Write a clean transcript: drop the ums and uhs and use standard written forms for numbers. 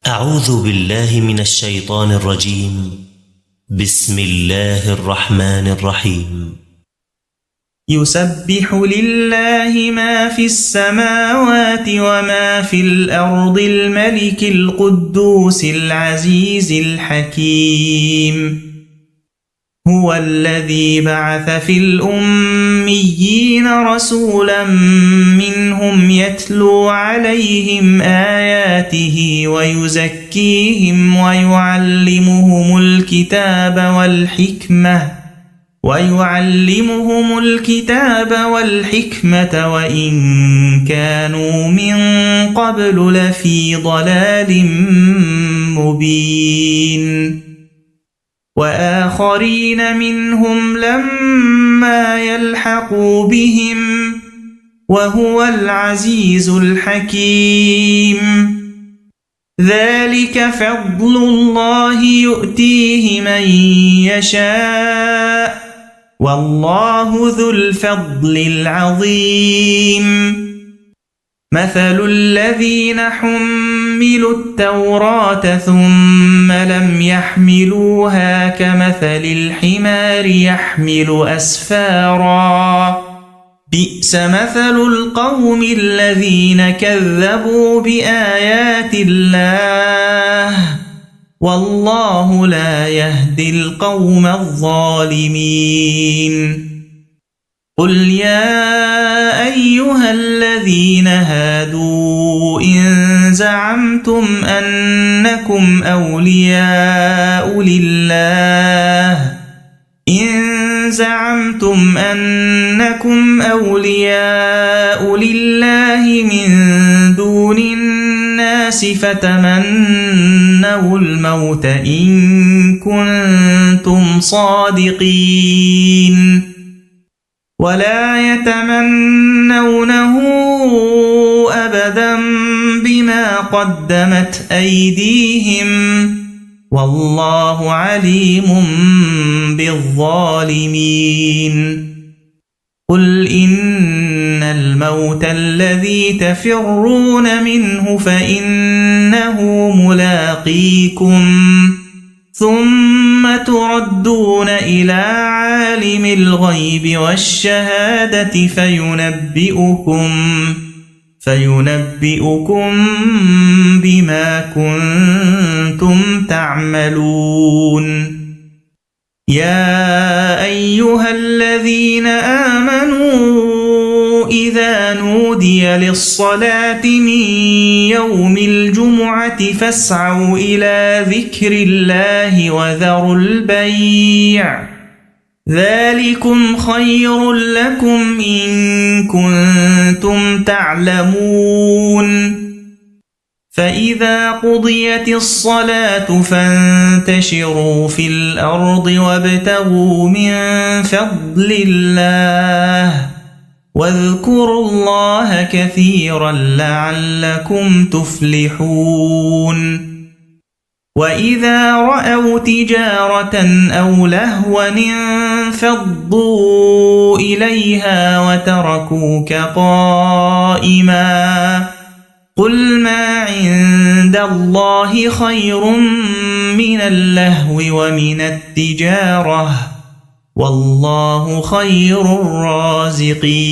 أعوذ بالله من الشيطان الرجيم. بسم الله الرحمن الرحيم. يسبح لله ما في السماوات وما في الأرض الملك القدوس العزيز الحكيم. هو الذي بعث في الأميين رسولا منهم يتلو عليهم آياته ويزكيهم ويعلمهم الكتاب والحكمة وإن كانوا من قبل لفي ضلال مبين. وآخرين منهم لما يلحقوا بهم وهو العزيز الحكيم. ذلك فضل الله يؤتيه من يشاء والله ذو الفضل العظيم. مثل الذين حملوا التوراة ثم لم يحملوها كمثل الحمار يحمل أسفارا بئس مثل القوم الذين كذبوا بآيات الله والله لا يهدي القوم الظالمين. قل يا أيها الذين هادوا إن زعمتم أنكم أولياء لله من دون الناس فتمنوا الموت إن كنتم صادقين ولا يتمنونه أبدا بما قدمت أيديهم والله عليم بالظالمين. قل إن الموت الذي تفرون منه فإنه ملاقيكم ثم تردون إلى عالم الغيب والشهادة فينبئكم بما كنتم تعملون. يا أيها الذين آمنوا إذا نودي للصلاة من يوم الجمعة فاسعوا إلى ذكر الله وذروا البيع ذلكم خير لكم إن كنتم تعلمون. فإذا قضيت الصلاة فانتشروا في الأرض وابتغوا من فضل الله واذكروا الله كثيرا لعلكم تفلحون. وإذا رأوا تجارة أو لهوا انفضوا إليها وتركوك قائما قل ما عند الله خير من اللهو ومن التجارة والله خير الرازقين.